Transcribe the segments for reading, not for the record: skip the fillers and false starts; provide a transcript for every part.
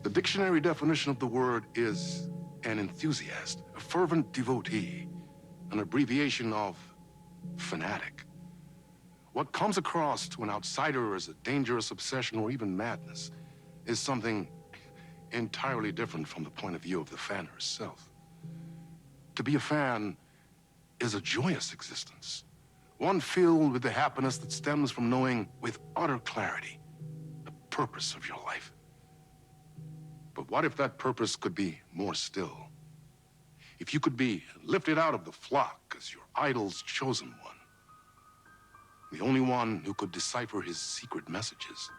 The dictionary definition of the word is an enthusiast, a fervent devotee, an abbreviation of fanatic. What comes across to an outsider as a dangerous obsession or even madness is something entirely different from the point of view of the fan herself. To be a fan is a joyous existence, one filled with the happiness that stems from knowing with utter clarity the purpose of your life. But what if that purpose could be more still? If you could be lifted out of the flock as your idol's chosen one, the only one who could decipher his secret messages.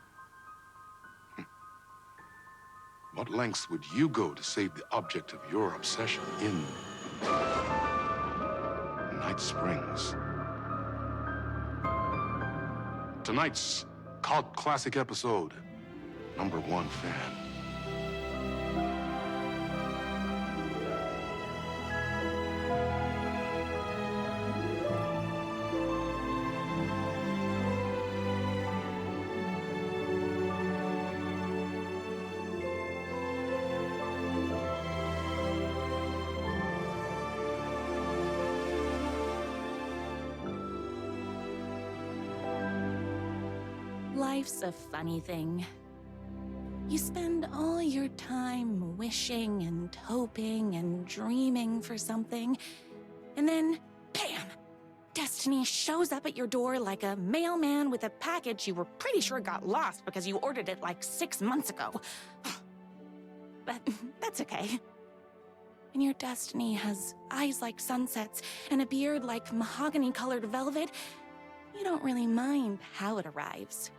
What lengths would you go to save the object of your obsession in Night Springs? Tonight's cult classic episode, number 1 fan. Life's a funny thing. You spend all your time wishing and hoping and dreaming for something, and then, bam! Destiny shows up at your door like a mailman with a package you were pretty sure got lost because you ordered it like 6 months ago. But that's okay. When your destiny has eyes like sunsets and a beard like mahogany-colored velvet, you don't really mind how it arrives.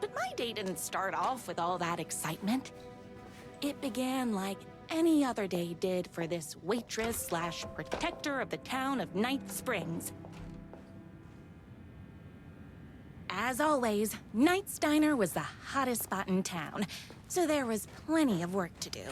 But my day didn't start off with all that excitement. It began like any other day did for this waitress/protector of the town of Night Springs. As always, Knight's Diner was the hottest spot in town, so there was plenty of work to do.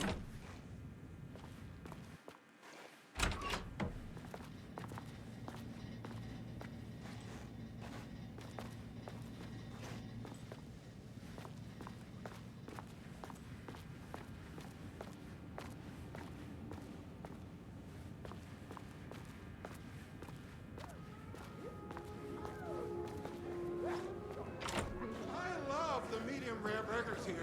Rare burgers here.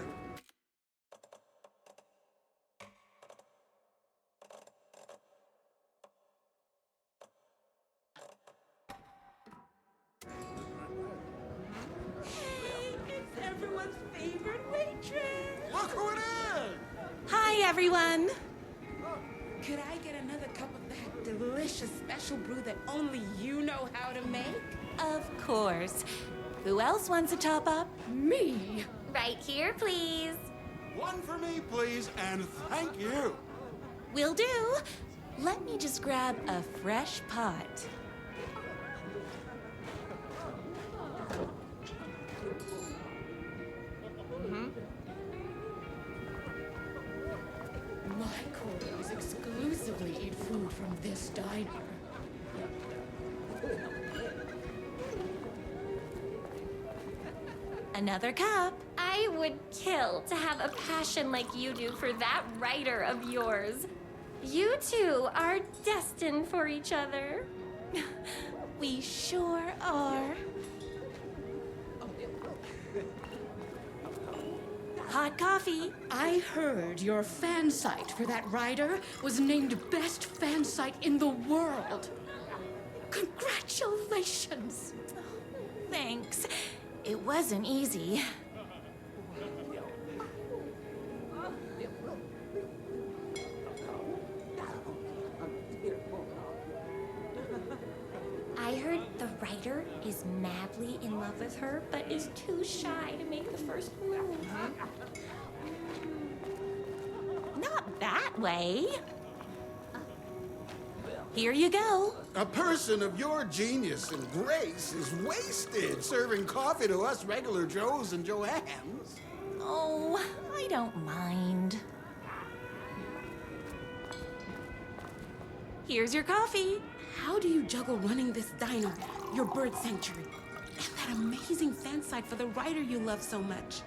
Hey, it's everyone's favorite waitress! Look who it is! Hi, everyone! Could I get another cup of that delicious special brew that only you know how to make? Of course. Who else wants a top-up? Me? Right here, please. One for me, please, and thank you. Will do. Let me just grab a fresh pot. My coolies exclusively eat food from this diner. Another cup. I would kill to have a passion like you do for that writer of yours. You two are destined for each other. We sure are. Hot coffee. I heard your fan site for that writer was named best fan site in the world. Congratulations! Thanks. It wasn't easy. I heard the writer is madly in love with her, but is too shy to make the first move. Not that way. Here you go. A person of your genius and grace is wasted serving coffee to us regular Joes and Joannes. Oh, I don't mind. Here's your coffee. How do you juggle running this diner your bird sanctuary, and that amazing fan site for the writer you love so much.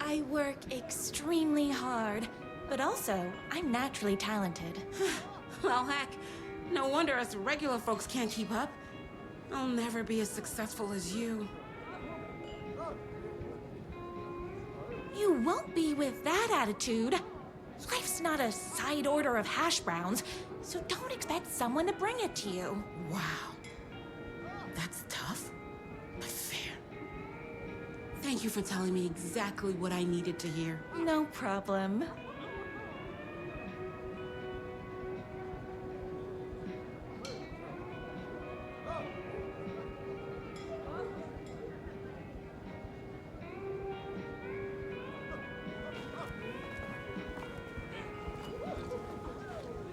I work extremely hard, but also I'm naturally talented. Well, heck, no wonder us regular folks can't keep up. I'll never be as successful as you. You won't be with that attitude. Life's not a side order of hash browns, so don't expect someone to bring it to you. Wow. That's tough, but fair. Thank you for telling me exactly what I needed to hear. No problem.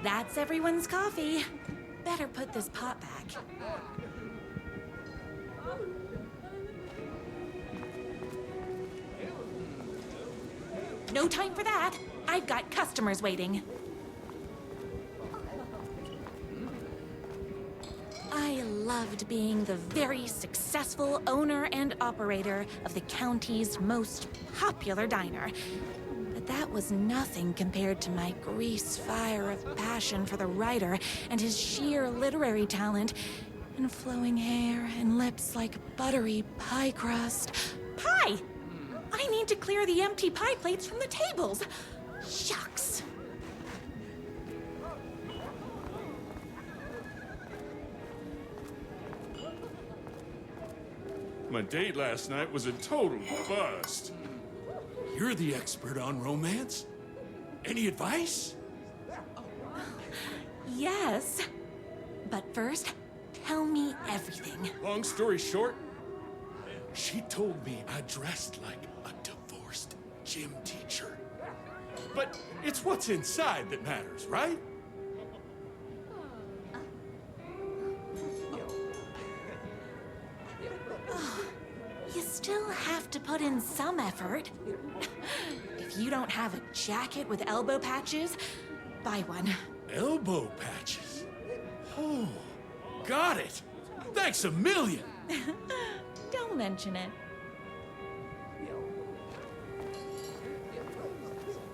That's everyone's coffee. Better put this pot back. No time for that. I've got customers waiting. I loved being the very successful owner and operator of the county's most popular diner. But that was nothing compared to my grease fire of passion for the writer and his sheer literary talent, and flowing hair and lips like buttery pie crust. Pie! I need to clear the empty pie plates from the tables. Shucks. My date last night was a total bust. You're the expert on romance. Any advice? Yes. But first, tell me everything. Long story short, She told me I dressed like a divorced gym teacher. but it's what's inside that matters, right? You still have to put in some effort. If you don't have a jacket with elbow patches, buy one. Elbow patches. Oh, got it. Thanks a million. Don't mention it.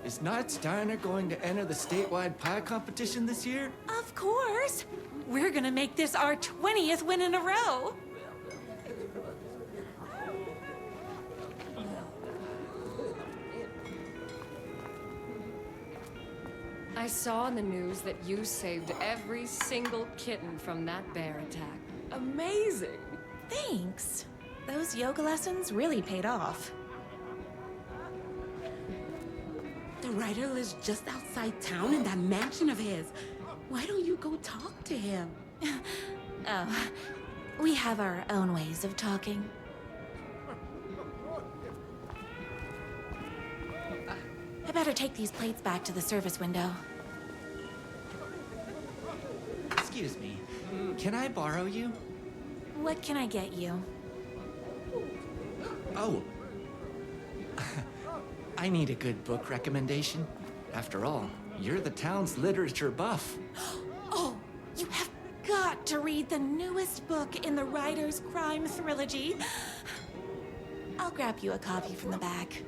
Is Knott's Diner going to enter the statewide pie competition this year? Of course. We're gonna make this our 20th win in a row. I saw in the news that you saved every single kitten from that bear attack. Amazing! Thanks. Those yoga lessons really paid off. The writer lives just outside town in that mansion of his. Why don't you go talk to him? Oh, we have our own ways of talking. I better take these plates back to the service window. Excuse me. Can I borrow you? What can I get you? Oh. I need a good book recommendation. After all, you're the town's literature buff. Oh, you have got to read the newest book in the Writer's Crime Trilogy. I'll grab you a copy from the back.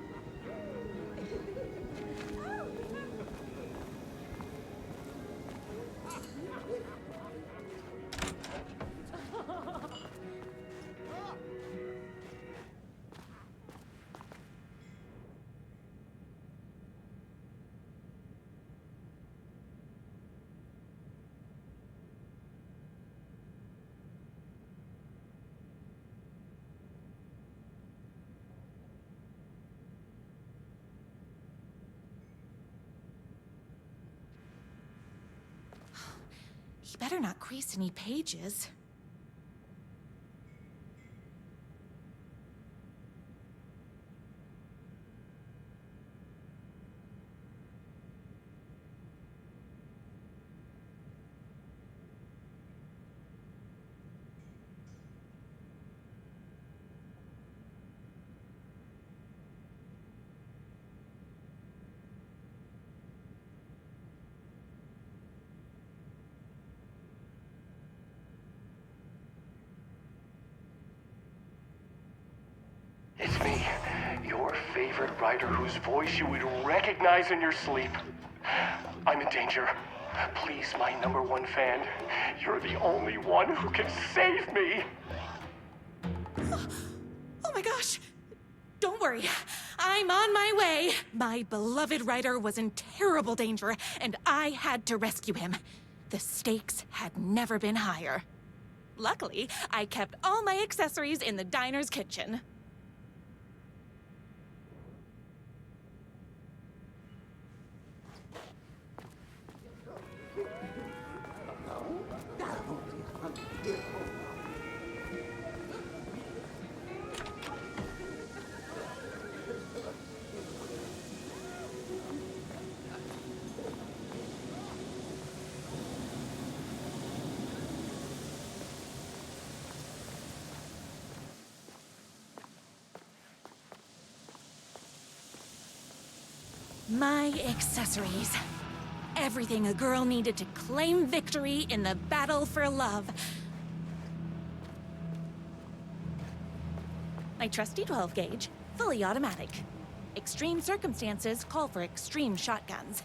He better not crease any pages. beloved writer whose voice you would recognize in your sleep. I'm in danger. Please, my #1 fan, you're the only one who can save me. Oh my gosh! Don't worry, I'm on my way. My beloved writer was in terrible danger, and I had to rescue him. The stakes had never been higher. Luckily, I kept all my accessories in the diner's kitchen. My accessories. Everything a girl needed to claim victory in the battle for love. My trusty 12 gauge, fully automatic. Extreme circumstances call for extreme shotguns.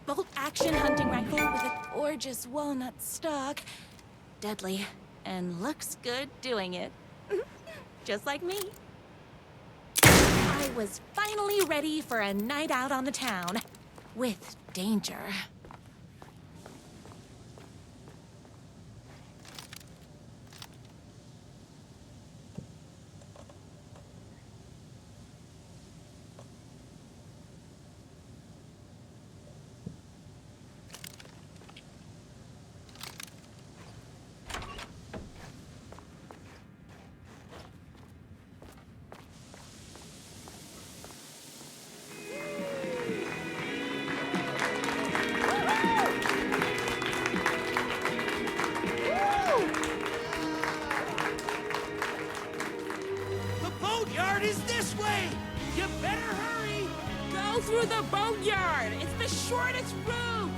Bolt-action hunting rifle with a gorgeous walnut stock. Deadly, and looks good doing it. Just like me. I was finally ready for a night out on the town. With danger. Through the boatyard! It's the shortest route!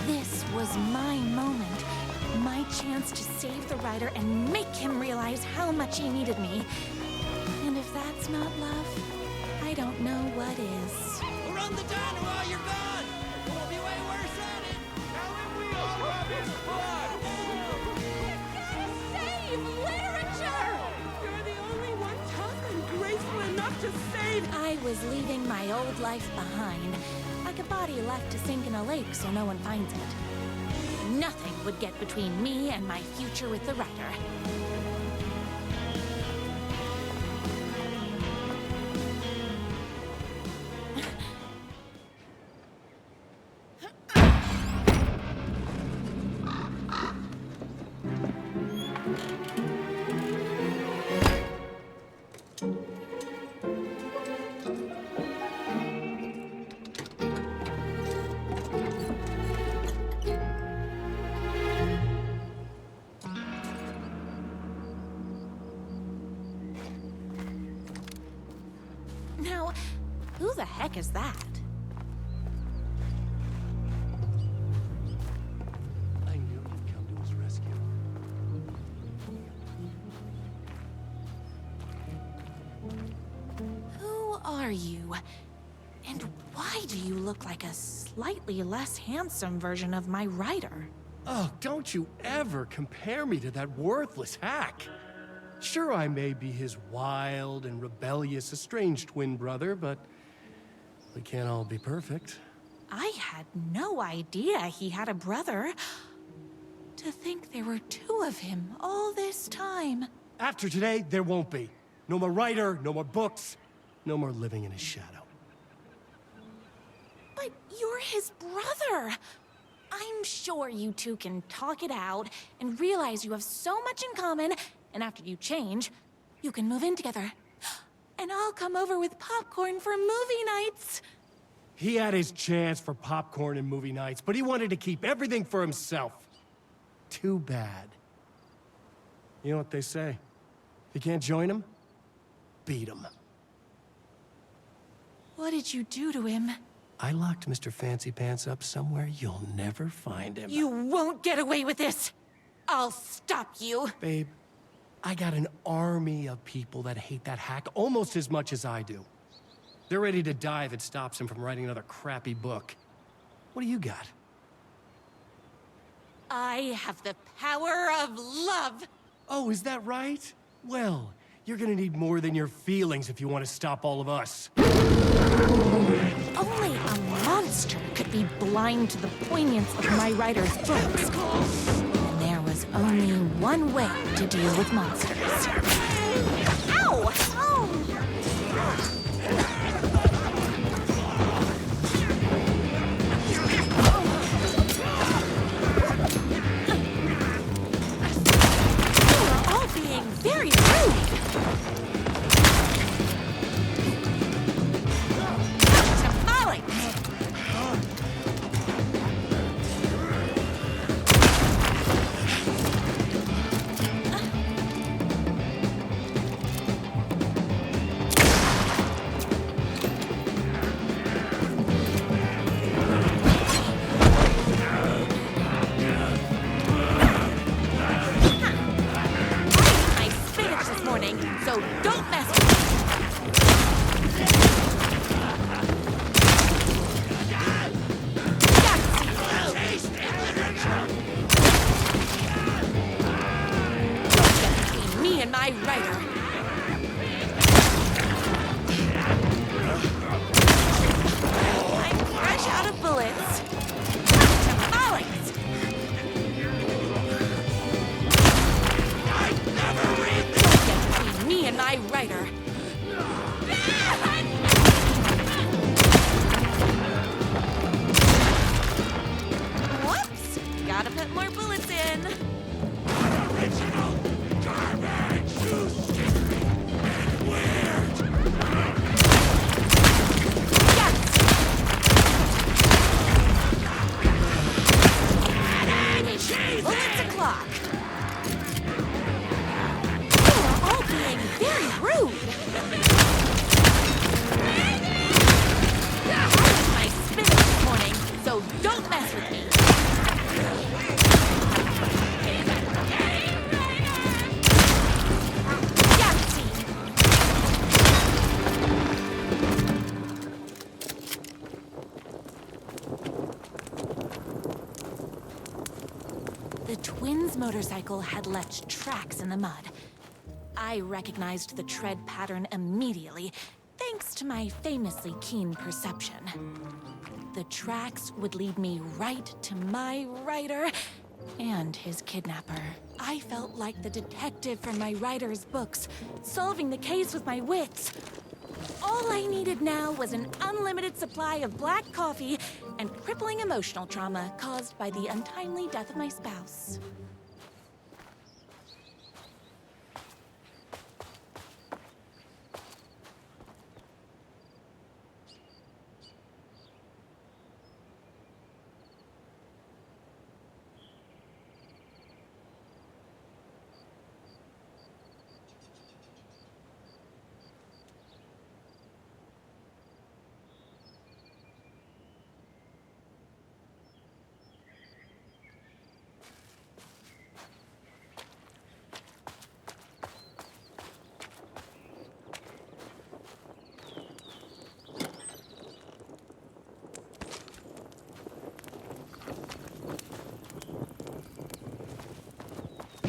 This was my moment. My chance to save the rider and make him realize how much he needed me. And if that's not love, I don't know what is. We'll run the diner while you're gone! We'll be way worse at it! How have we all got this blood? Save literature! You're the only one tough and graceful enough to save... I was leaving my old life behind, like a body left to sink in a lake so no one finds it. Nothing would get between me and my future with the writer. Now, who the heck is that? I knew you'd come to his rescue. Who are you? And why do you look like a slightly less handsome version of my writer? Oh, don't you ever compare me to that worthless hack. Sure, I may be his wild and rebellious estranged twin brother, but we can't all be perfect. I had no idea he had a brother. To think there were two of him all this time. After today, there won't be. No more writer, no more books, no more living in his shadow. But you're his brother. I'm sure you two can talk it out and realize you have so much in common, and after you change, you can move in together. And I'll come over with popcorn for movie nights. He had his chance for popcorn and movie nights, but he wanted to keep everything for himself. Too bad. You know what they say? If you can't join him, beat him. What did you do to him? I locked Mr. Fancy Pants up somewhere you'll never find him. You won't get away with this! I'll stop you! Babe, I got an army of people that hate that hack almost as much as I do. They're ready to die if it stops him from writing another crappy book. What do you got? I have the power of love! Oh, is that right? Well, you're gonna need more than your feelings if you want to stop all of us. Only a monster could be blind to the poignance of my writer's books. And there was only one way to deal with monsters. Ow! Oh! You're all being very rude! So don't mess with me and my writer. I'm fresh out of bullets. Tamales! Me and my writer. Whoops! Gotta put more bullets in. Original garbage. You stupid and weird. Yes! Bullets o'clock. Very rude! I spit this morning, so don't mess with me! The twins' motorcycle had left tracks in the mud. I recognized the tread pattern immediately, thanks to my famously keen perception. The tracks would lead me right to my writer and his kidnapper. I felt like the detective from my writer's books, solving the case with my wits. All I needed now was an unlimited supply of black coffee and crippling emotional trauma caused by the untimely death of my spouse.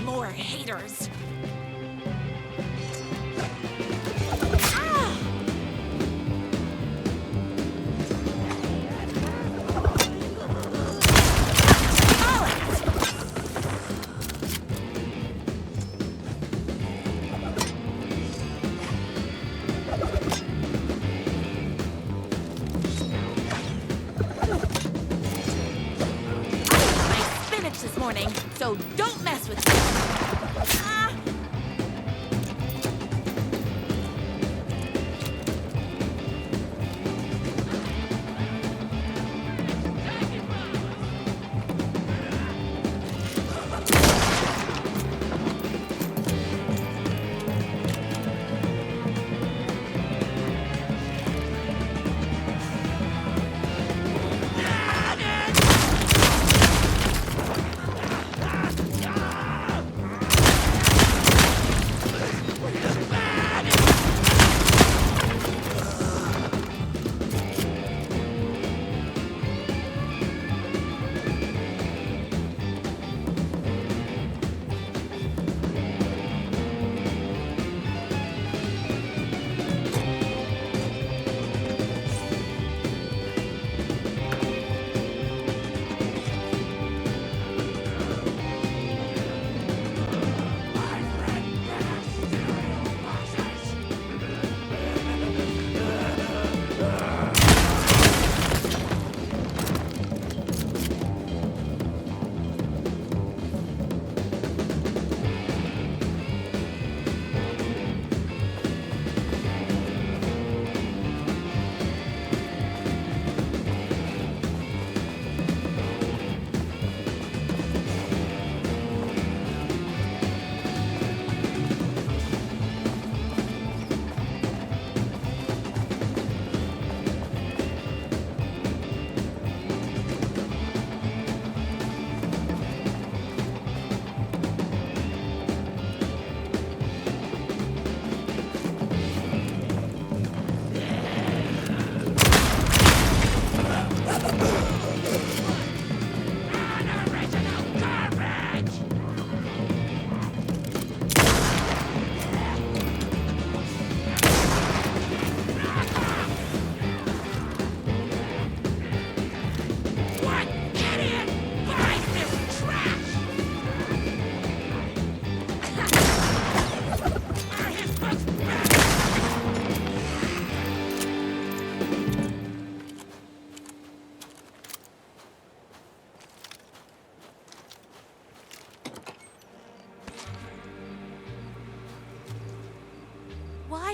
More haters. Ah! My spinach this morning, so don't mess with me. Ah!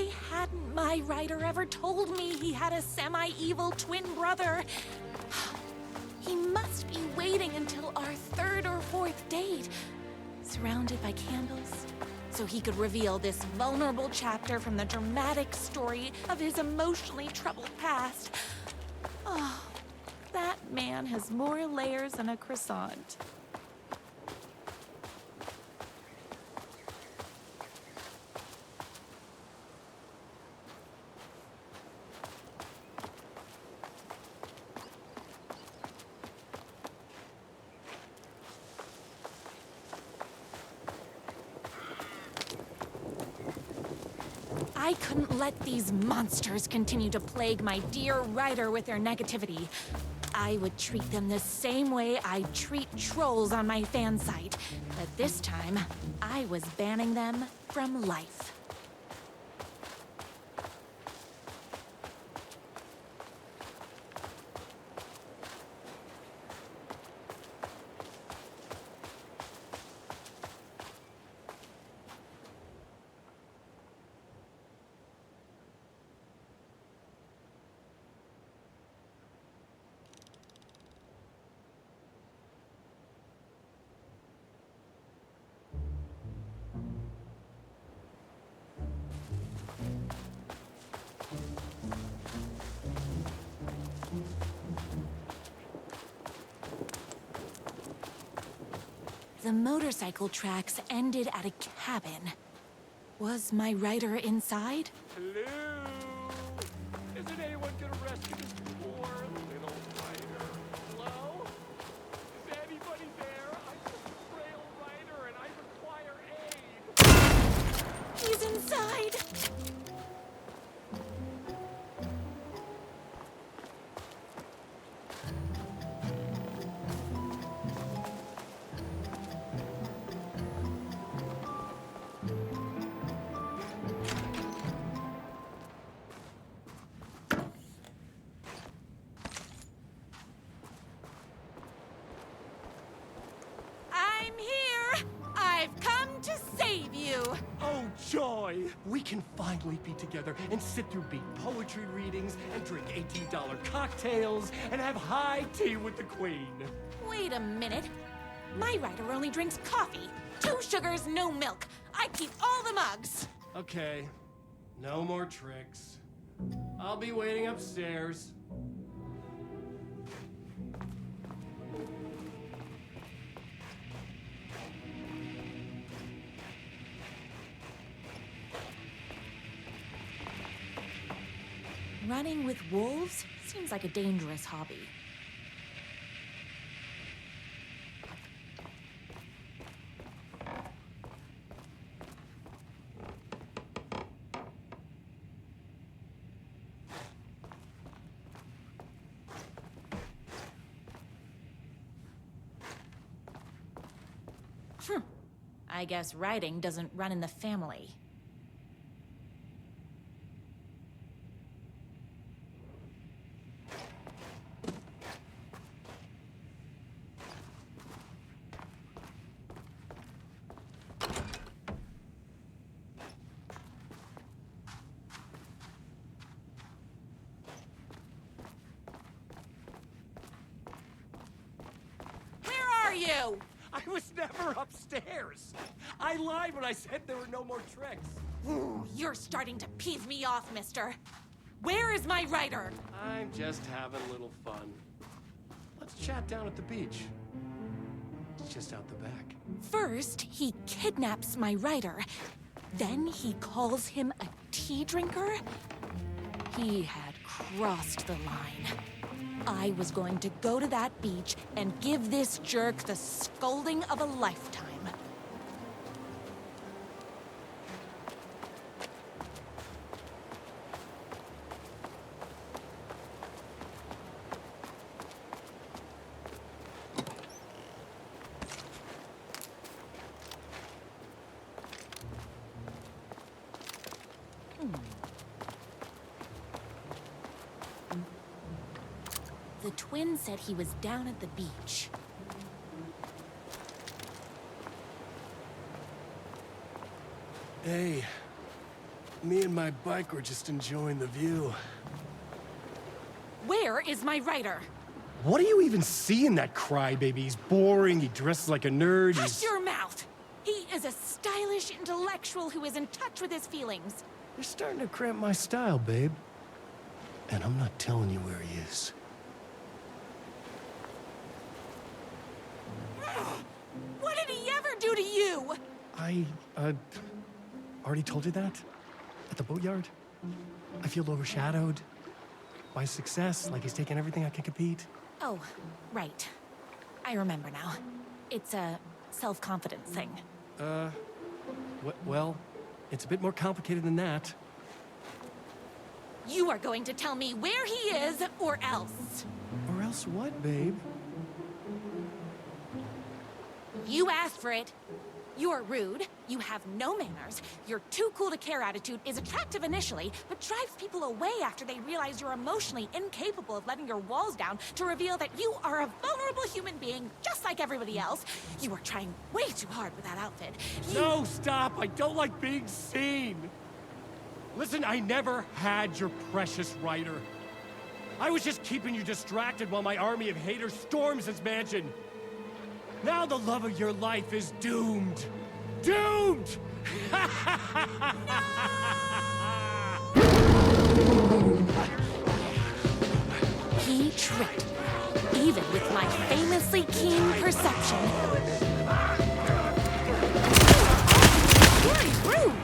Why hadn't my writer ever told me he had a semi-evil twin brother? He must be waiting until our third or fourth date, surrounded by candles, so he could reveal this vulnerable chapter from the dramatic story of his emotionally troubled past. Oh, that man has more layers than a croissant. I couldn't let these monsters continue to plague my dear writer with their negativity. I would treat them the same way I treat trolls on my fan site, but this time, I was banning them from life. The motorcycle tracks ended at a cabin. Was my writer inside? Hello? Isn't anyone gonna rescue this poor little writer? Hello? Is anybody there? I'm just a frail writer and I require aid. He's inside! I'm here! I've come to save you! Oh, joy! We can finally be together and sit through beat poetry readings and drink $18 cocktails and have high tea with the queen. Wait a minute. My writer only drinks coffee. 2 sugars, no milk. I keep all the mugs. Okay, no more tricks. I'll be waiting upstairs. Running with wolves seems like a dangerous hobby. I guess writing doesn't run in the family. Where are you? I was never upstairs. I lied when I said there were no more tricks. Ooh, you're starting to piss me off, mister. Where is my writer? I'm just having a little fun. Let's chat down at the beach. It's just out the back. First, he kidnaps my writer. Then he calls him a tea drinker. He had crossed the line. I was going to go to that beach and give this jerk the scolding of a lifetime. The twin said he was down at the beach. Hey, Me and my bike were just enjoying the view. Where is my writer? What do you even see in that crybaby? He's boring, he dresses like a nerd, Hush your mouth! He is a stylish intellectual who is in touch with his feelings. You're starting to cramp my style, babe. And I'm not telling you where he is. What did he ever do to you? I, already told you that? At the boatyard? I feel overshadowed by success, like he's taking everything I can compete. Oh, right. I remember now. It's a self-confidence thing. Well, it's a bit more complicated than that. You are going to tell me where he is, or else. Or else what, babe? You asked for it. You're rude, you have no manners, your too cool to care attitude is attractive initially, but drives people away after they realize you're emotionally incapable of letting your walls down to reveal that you are a vulnerable human being just like everybody else. You are trying way too hard with that outfit. No, stop! I don't like being seen! Listen, I never had your precious writer. I was just keeping you distracted while my army of haters storms this mansion. Now the love of your life is doomed! Doomed! He tricked me, even with my famously keen perception. Very rude!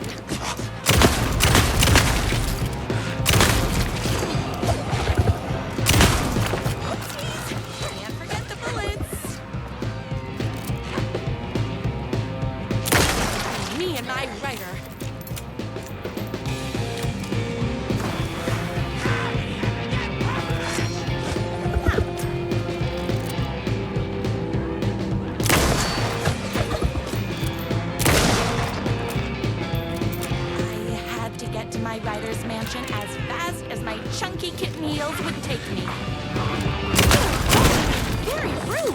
Oopsies! Can't forget the bullets! Me and my writer. My writer's mansion as fast as my chunky kitten heels would take me. Very rude!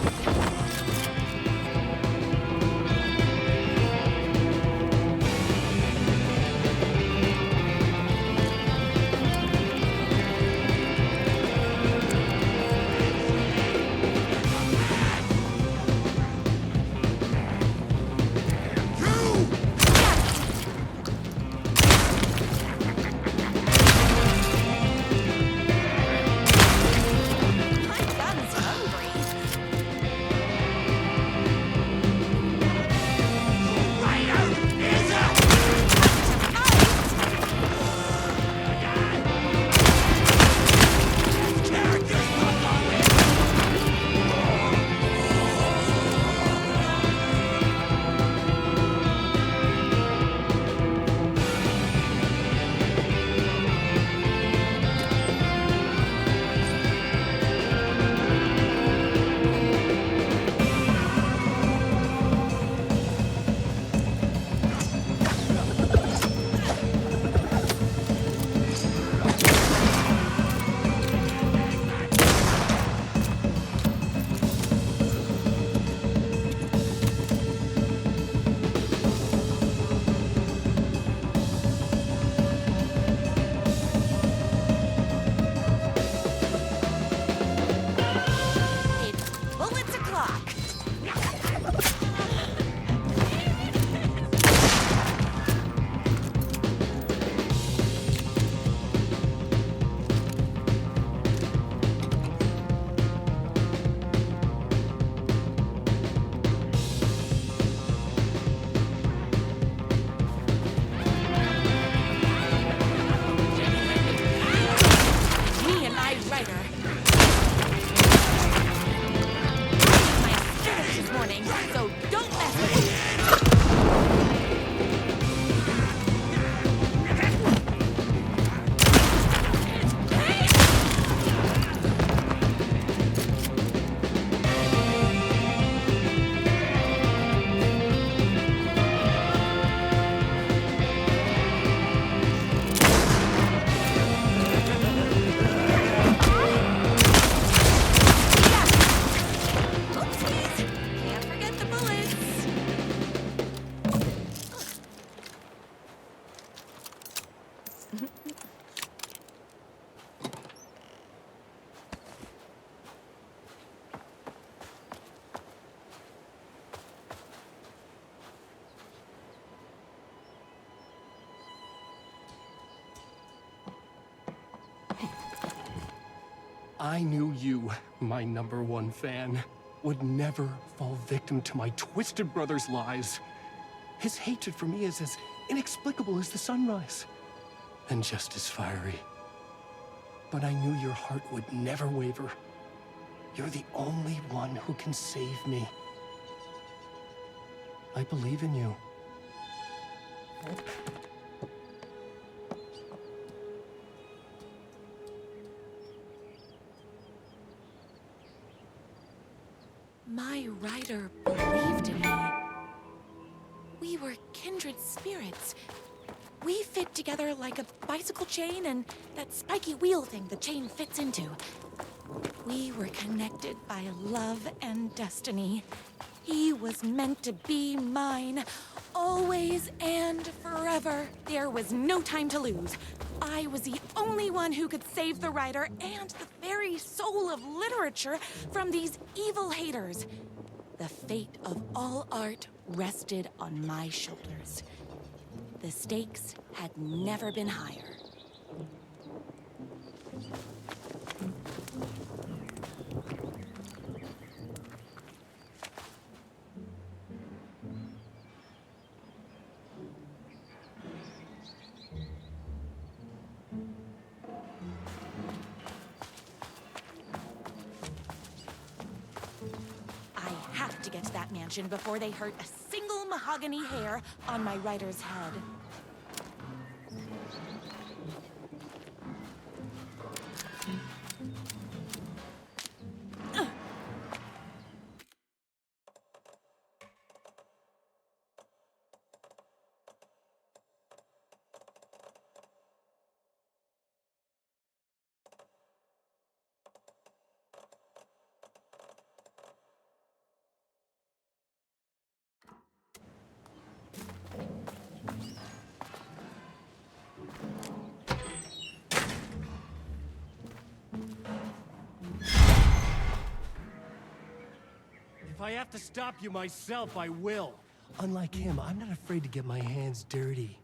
I knew you, my #1 fan, would never fall victim to my twisted brother's lies. His hatred for me is as inexplicable as the sunrise, and just as fiery. But I knew your heart would never waver. You're the only one who can save me. I believe in you. My rider believed in me. We were kindred spirits. We fit together like a bicycle chain and that spiky wheel thing the chain fits into. We were connected by love and destiny. He was meant to be mine, always and forever. There was no time to lose. I was the only one who could save the writer and the very soul of literature from these evil haters. The fate of all art rested on my shoulders. The stakes had never been higher. Before they hurt a single mahogany hair on my writer's head. If I have to stop you myself, I will. Unlike him, I'm not afraid to get my hands dirty.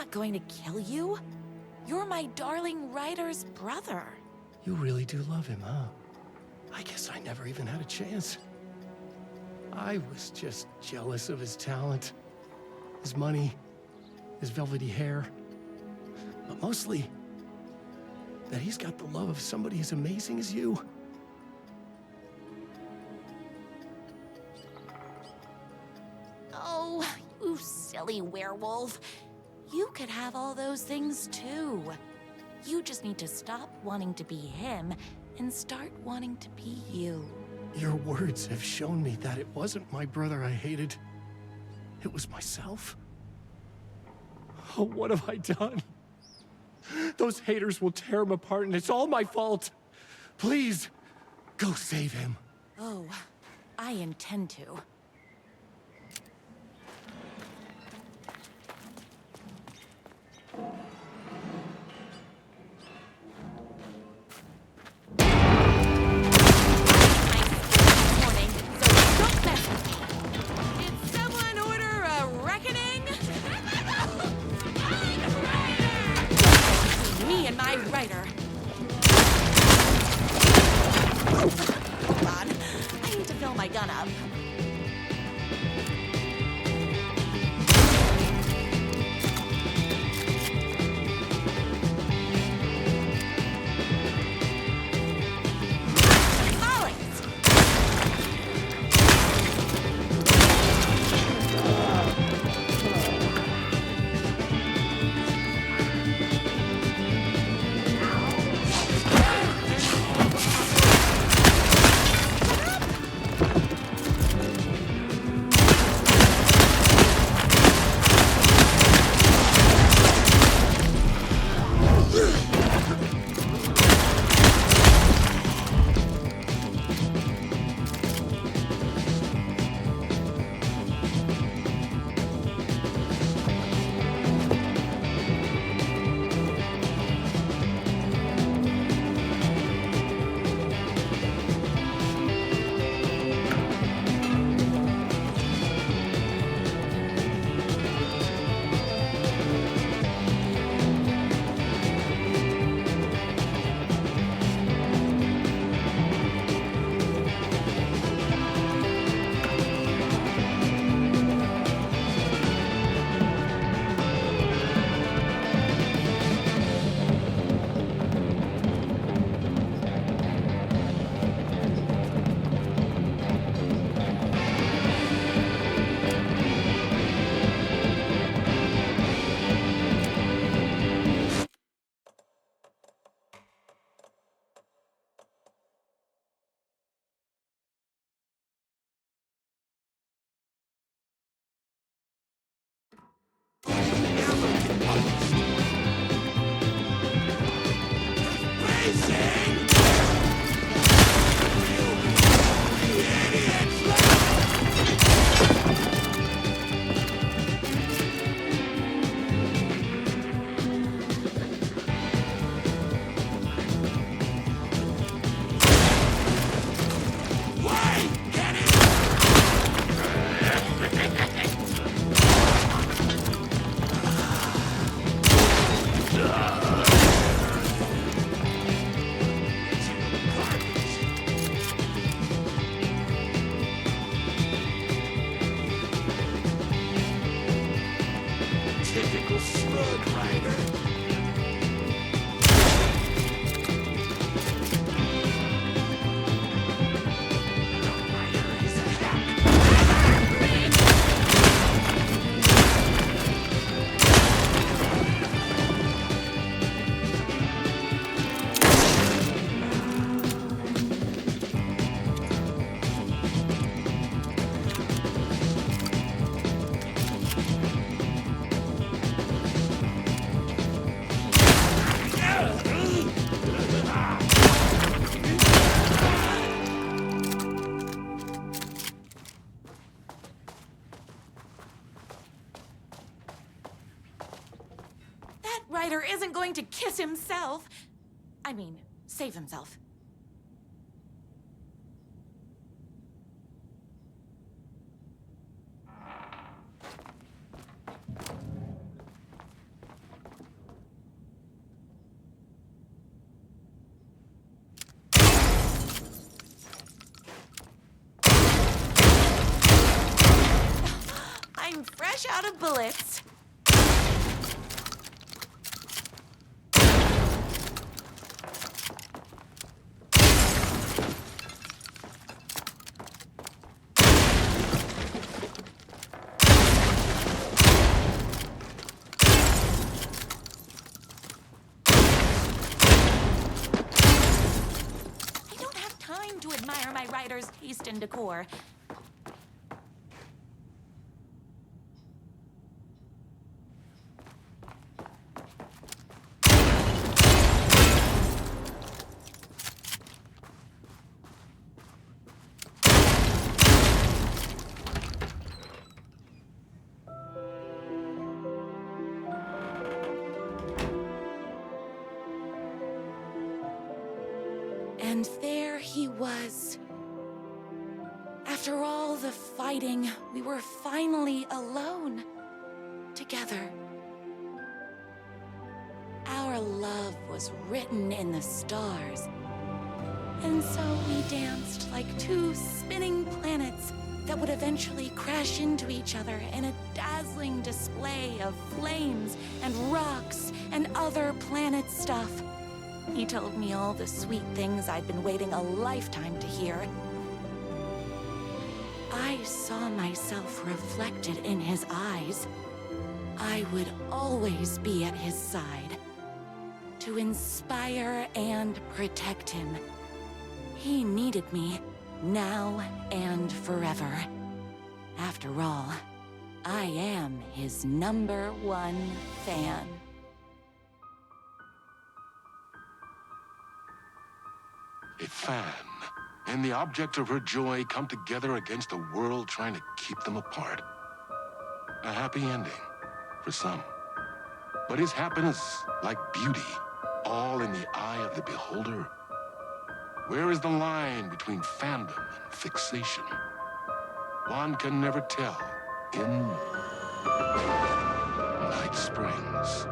not going to kill you. You're my darling writer's brother. You really do love him, huh? I guess I never even had a chance. I was just jealous of his talent, his money, his velvety hair. But mostly, that he's got the love of somebody as amazing as you. Oh, you silly werewolf. You could have all those things too. You just need to stop wanting to be him and start wanting to be you. Your words have shown me that it wasn't my brother I hated. It was myself. Oh, what have I done? Those haters will tear him apart, and it's all my fault. Please, go save him. Oh, I intend to. Writer. Hold on. I need to fill my gun up. Ryder isn't going to kiss himself. I mean, save himself. fresh out of bullets. I don't have time to admire my writer's taste in decor. And there he was. After all the fighting, we were finally alone. Together. Our love was written in the stars. And so we danced like two spinning planets that would eventually crash into each other in a dazzling display of flames and rocks and other planet stuff. He told me all the sweet things I'd been waiting a lifetime to hear. I saw myself reflected in his eyes. I would always be at his side, to inspire and protect him. He needed me, now and forever. After all, I am his #1 fan. A fan and the object of her joy come together against a world trying to keep them apart. A happy ending for some. But is happiness, like beauty, all in the eye of the beholder? Where is the line between fandom and fixation? One can never tell in Night Springs.